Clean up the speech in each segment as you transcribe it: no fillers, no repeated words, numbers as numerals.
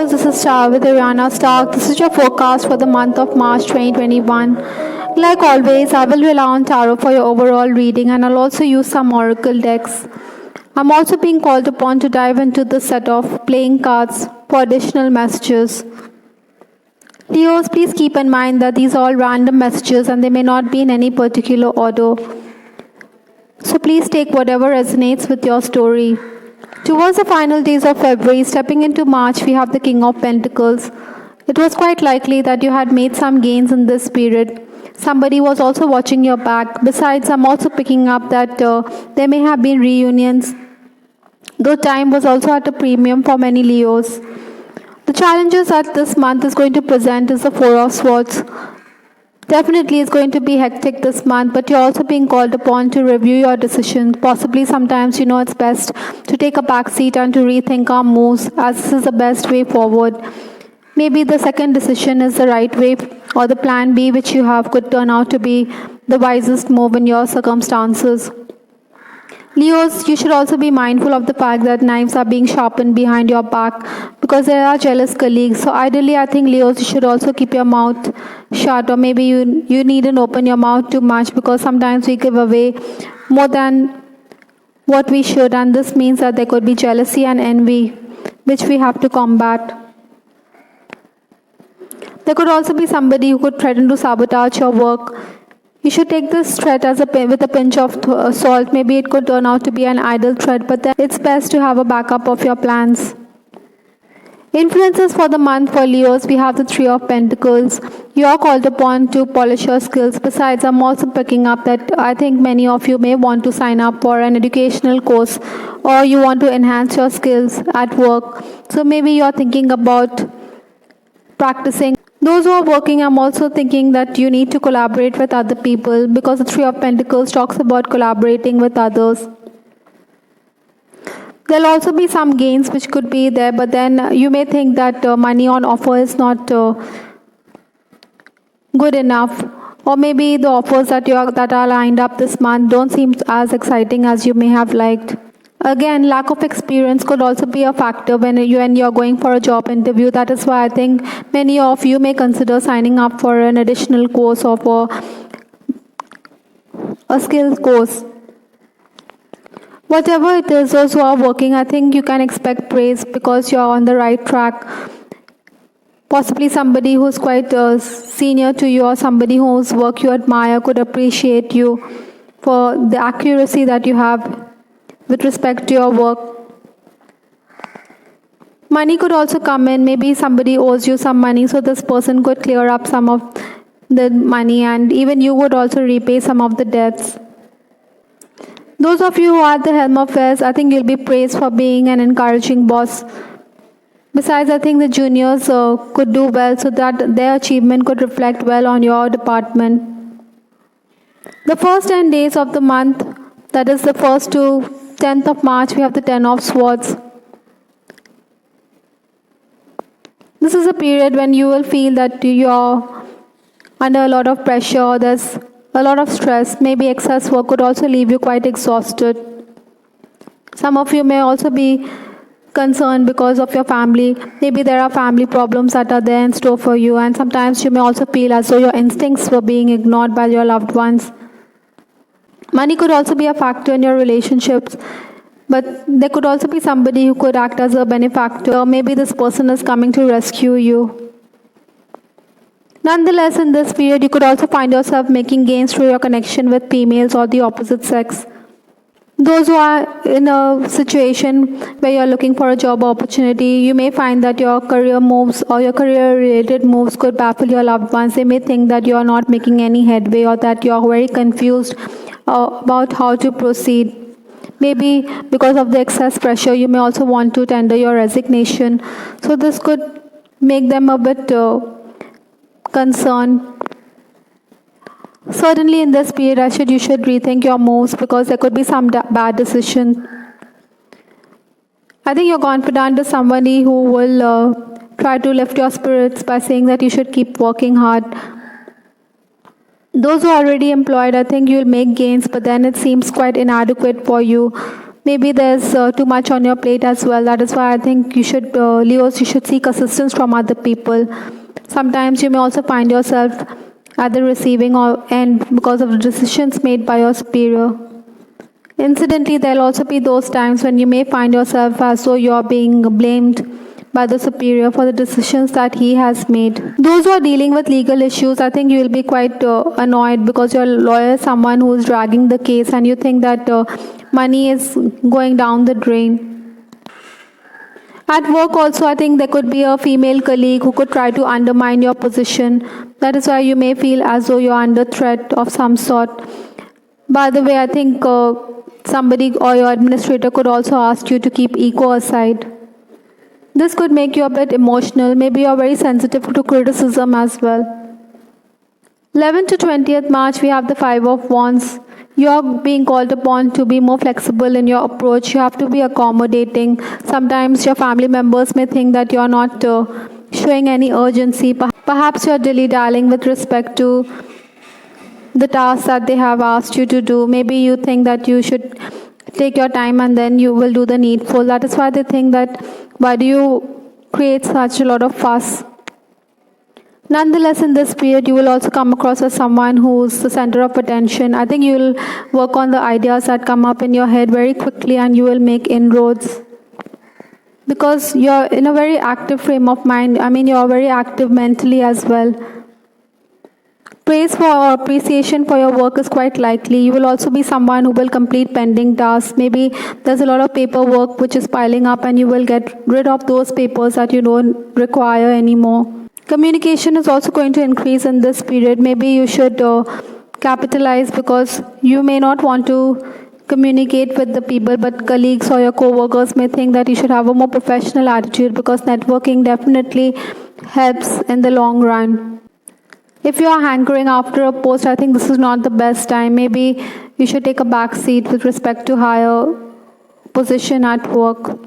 Leos, this is Star with Ariana Stark. This is your forecast for the month of March 2021. Like always, I will rely on tarot for your overall reading and I'll also use some oracle decks. I'm also being called upon to dive into the set of playing cards for additional messages. Leos, please keep in mind that these are all random messages and they may not be in any particular order. So please take whatever resonates with your story. Towards the final days of February, stepping into March, we have the King of Pentacles. It was quite likely that you had made some gains in this period. Somebody was also watching your back. Besides, I'm also picking up that there may have been reunions, though time was also at a premium for many Leos. The challenges that this month is going to present is the Four of Swords. Definitely it's going to be hectic this month, but you're also being called upon to review your decisions. Possibly sometimes it's best to take a back seat and to rethink our moves, as this is the best way forward. Maybe the second decision is the right way, or the plan B which you have could turn out to be the wisest move in your circumstances. Leos, you should also be mindful of the fact that knives are being sharpened behind your back because there are jealous colleagues. So ideally, I think Leos, you should also keep your mouth shut, or maybe you needn't open your mouth too much because sometimes we give away more than what we should, and this means that there could be jealousy and envy, which we have to combat. There could also be somebody who could threaten to sabotage your work. You should take this threat with a pinch of salt. Maybe it could turn out to be an idle threat, but then it's best to have a backup of your plans. Influences for the month for Leos, we have the Three of Pentacles. You are called upon to polish your skills. Besides, I'm also picking up that I think many of you may want to sign up for an educational course, or you want to enhance your skills at work. So maybe you're thinking about practicing. Those who are working, I'm also thinking that you need to collaborate with other people because the Three of Pentacles talks about collaborating with others. There'll also be some gains which could be there, but then you may think that money on offer is not good enough, or maybe the offers that are lined up this month don't seem as exciting as you may have liked. Again, lack of experience could also be a factor when you're going for a job interview. That is why I think many of you may consider signing up for an additional course or for a skills course. Whatever it is, those who are working, I think you can expect praise because you're on the right track. Possibly somebody who's quite senior to you or somebody whose work you admire could appreciate you for the accuracy that you have with respect to your work. Money could also come in. Maybe somebody owes you some money, so this person could clear up some of the money, and even you would also repay some of the debts. Those of you who are at the helm of affairs, I think you'll be praised for being an encouraging boss. Besides, I think the juniors could do well so that their achievement could reflect well on your department. The first 10 days of the month, that is the 1st to 10th of March, we have the Ten of Swords. This is a period when you will feel that you're under a lot of pressure, there's a lot of stress, maybe excess work could also leave you quite exhausted. Some of you may also be concerned because of your family. Maybe there are family problems that are there in store for you, and sometimes you may also feel as though your instincts were being ignored by your loved ones. Money could also be a factor in your relationships, but there could also be somebody who could act as a benefactor. Maybe this person is coming to rescue you. Nonetheless, in this period, you could also find yourself making gains through your connection with females or the opposite sex. Those who are in a situation where you're looking for a job opportunity, you may find that your career moves or your career-related moves could baffle your loved ones. They may think that you're not making any headway or that you're very confused about how to proceed. Maybe because of the excess pressure, you may also want to tender your resignation. So this could make them a bit concerned. Certainly in this period, you should rethink your moves because there could be some bad decision. I think your confidant is somebody who will try to lift your spirits by saying that you should keep working hard. Those who are already employed, I think you'll make gains, but then it seems quite inadequate for you Maybe there's too much on your plate as well. That is why I think you should, Leos, you should seek assistance from other people. Sometimes you may also find yourself at the receiving end because of the decisions made by your superior. Incidentally, there'll also be those times when you may find yourself as though you're being blamed by the superior for the decisions that he has made. Those who are dealing with legal issues, I think you will be quite annoyed because your lawyer is someone who is dragging the case and you think that money is going down the drain. At work also, I think there could be a female colleague who could try to undermine your position. That is why you may feel as though you're under threat of some sort. By the way, I think somebody or your administrator could also ask you to keep ego aside. This could make you a bit emotional. Maybe you're very sensitive to criticism as well. 11th to 20th March, we have the Five of Wands. You're being called upon to be more flexible in your approach. You have to be accommodating. Sometimes your family members may think that you're not showing any urgency. Perhaps you're dilly-dallying with respect to the tasks that they have asked you to do. Maybe you think that you should take your time and then you will do the needful. That is why they think that why do you create such a lot of fuss? Nonetheless, in this period, you will also come across as someone who's the center of attention. I think you will work on the ideas that come up in your head very quickly and you will make inroads. Because you're in a very active frame of mind. I mean, you're very active mentally as well. Praise for or appreciation for your work is quite likely. You will also be someone who will complete pending tasks. Maybe there's a lot of paperwork which is piling up and you will get rid of those papers that you don't require anymore. Communication is also going to increase in this period. Maybe you should capitalize because you may not want to communicate with the people, but colleagues or your co-workers may think that you should have a more professional attitude because networking definitely helps in the long run. If you are hankering after a post, I think this is not the best time. Maybe you should take a back seat with respect to higher position at work.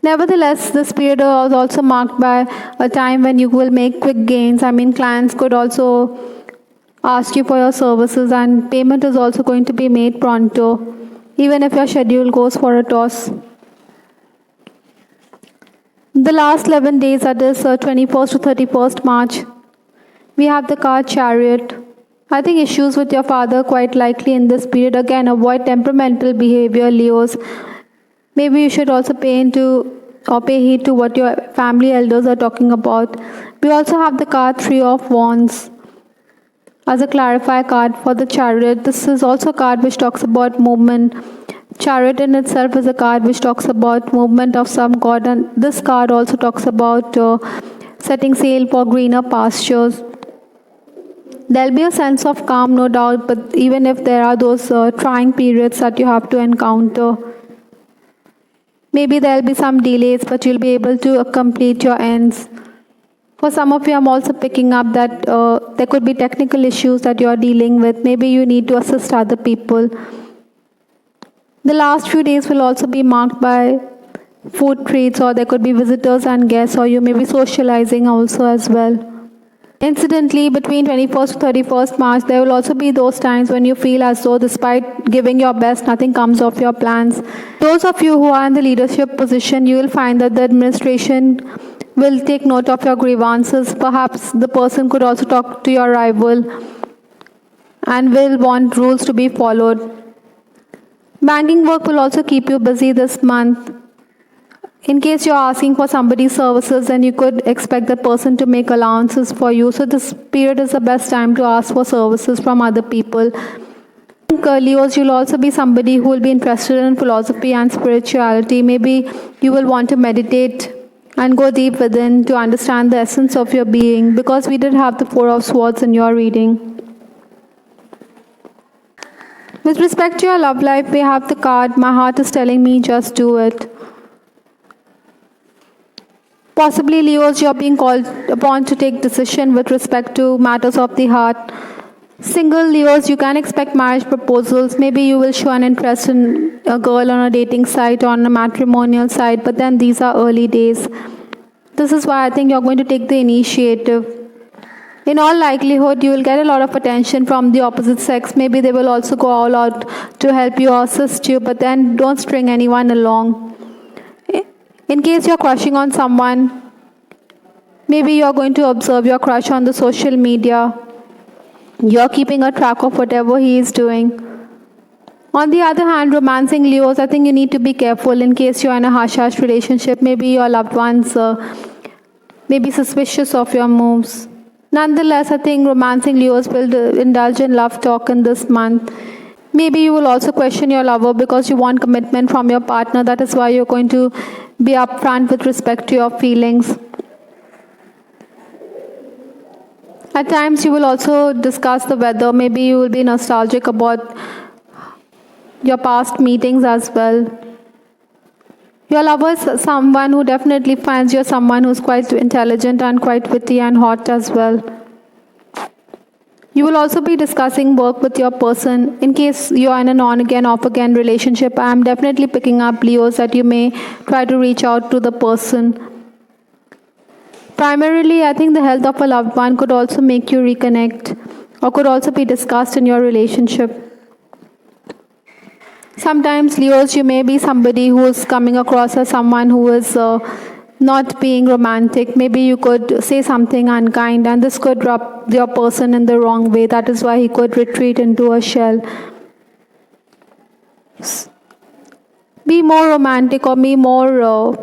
Nevertheless, this period is also marked by a time when you will make quick gains. I mean, clients could also ask you for your services and payment is also going to be made pronto, even if your schedule goes for a toss. The last 11 days, that is 21st to 31st March, we have the card Chariot. I think issues with your father quite likely in this period. Again, avoid temperamental behavior, Leos. Maybe you should also pay heed to what your family elders are talking about. We also have the card Three of Wands as a clarifier card for the Chariot. This is also a card which talks about movement. Chariot in itself is a card which talks about movement of some god, and this card also talks about setting sail for greener pastures. There'll be a sense of calm, no doubt, but even if there are those trying periods that you have to encounter, maybe there'll be some delays, but you'll be able to complete your ends. For some of you, I'm also picking up that there could be technical issues that you're dealing with. Maybe you need to assist other people. The last few days will also be marked by food treats, or there could be visitors and guests, or you may be socializing also as well. Incidentally, between 21st to 31st March, there will also be those times when you feel as though despite giving your best, nothing comes of your plans. Those of you who are in the leadership position, you will find that the administration will take note of your grievances. Perhaps the person could also talk to your rival and will want rules to be followed. Banking work will also keep you busy this month. In case you're asking for somebody's services, then you could expect that person to make allowances for you. So this period is the best time to ask for services from other people. Leos, you'll also be somebody who will be interested in philosophy and spirituality. Maybe you will want to meditate and go deep within to understand the essence of your being, because we did have the Four of Swords in your reading. With respect to your love life, we have the card, My Heart is Telling Me Just Do It. Possibly, Leos, you're being called upon to take decision with respect to matters of the heart. Single Leos, you can expect marriage proposals. Maybe you will show an interest in a girl on a dating site or on a matrimonial site, but then these are early days. This is why I think you're going to take the initiative. In all likelihood, you will get a lot of attention from the opposite sex. Maybe they will also go all out to help you or assist you, but then don't string anyone along. In case you're crushing on someone, maybe you're going to observe your crush on the social media. You're keeping a track of whatever he is doing. On the other hand, romancing Leos, I think you need to be careful in case you're in a hush-hush relationship. Maybe your loved ones may be suspicious of your moves. Nonetheless, I think romancing Leos will indulge in love talk in this month. Maybe you will also question your lover because you want commitment from your partner. That is why you're going to be upfront with respect to your feelings. At times, you will also discuss the weather. Maybe you will be nostalgic about your past meetings as well. Your lover is someone who definitely finds you someone who's quite intelligent and quite witty and hot as well. You will also be discussing work with your person. In case you are in an on-again, off-again relationship, I am definitely picking up, Leos, that you may try to reach out to the person. Primarily, I think the health of a loved one could also make you reconnect or could also be discussed in your relationship. Sometimes, Leos, you may be somebody who is coming across as someone who is not being romantic. Maybe you could say something unkind and this could rub your person in the wrong way. That is why he could retreat into a shell. Be more romantic or be more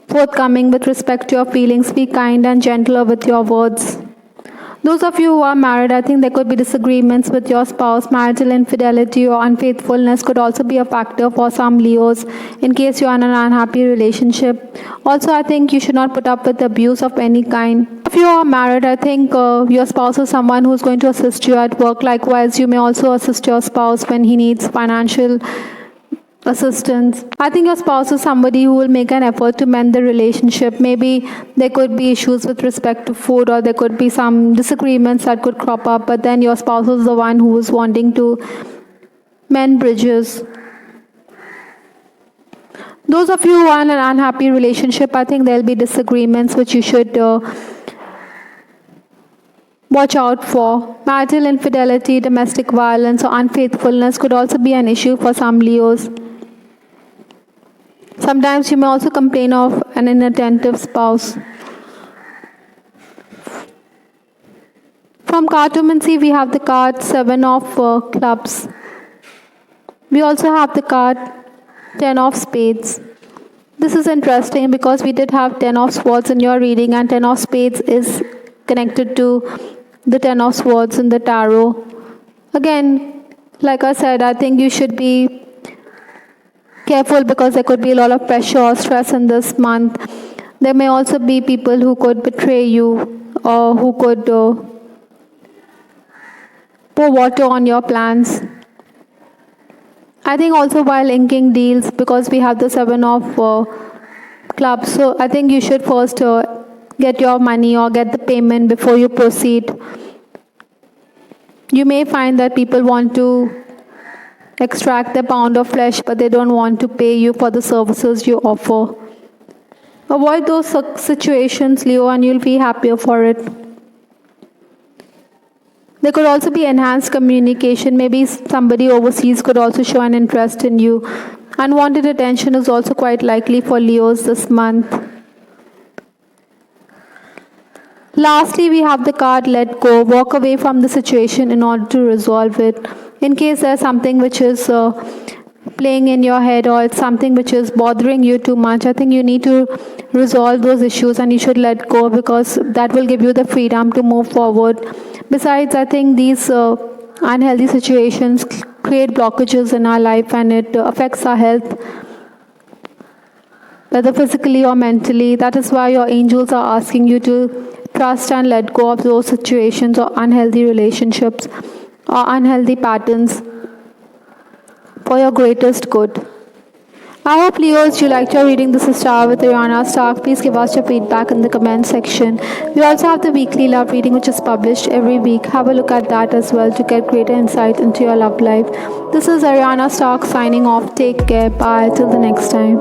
forthcoming with respect to your feelings. Be kind and gentler with your words. Those of you who are married, I think there could be disagreements with your spouse. Marital infidelity or unfaithfulness could also be a factor for some Leos in case you are in an unhappy relationship. Also, I think you should not put up with abuse of any kind. If you are married, I think your spouse is someone who is going to assist you at work. Likewise, you may also assist your spouse when he needs financial assistance. I think your spouse is somebody who will make an effort to mend the relationship. Maybe there could be issues with respect to food or there could be some disagreements that could crop up, but then your spouse is the one who is wanting to mend bridges. Those of you who are in an unhappy relationship, I think there will be disagreements which you should watch out for. Marital infidelity, domestic violence or unfaithfulness could also be an issue for some Leos. Sometimes you may also complain of an inattentive spouse. From cartomancy, we have the card 7 of clubs. We also have the card 10 of spades. This is interesting because we did have 10 of swords in your reading and 10 of spades is connected to the 10 of swords in the tarot. Again, like I said, I think you should be careful because there could be a lot of pressure or stress in this month. There may also be people who could betray you or who could pour water on your plans. I think also while inking deals, because we have the 7 of clubs, so I think you should first get your money or get the payment before you proceed. You may find that people want to extract the pound of flesh, but they don't want to pay you for the services you offer. Avoid those situations, Leo, and you'll be happier for it. There could also be enhanced communication. Maybe somebody overseas could also show an interest in you. Unwanted attention is also quite likely for Leos this month. Lastly, we have the card let go. Walk away from the situation in order to resolve it. In case there's something which is playing in your head or it's something which is bothering you too much, I think you need to resolve those issues and you should let go because that will give you the freedom to move forward. Besides, I think these unhealthy situations create blockages in our life and it affects our health, whether physically or mentally. That is why your angels are asking you to trust and let go of those situations or unhealthy relationships or unhealthy patterns for your greatest good. I hope, Leos, you liked your reading. This is Star with Ariana Stark. Please give us your feedback in the comment section. We also have the weekly love reading which is published every week. Have a look at that as well to get greater insight into your love life. This is Ariana Stark signing off. Take care. Bye. Till the next time.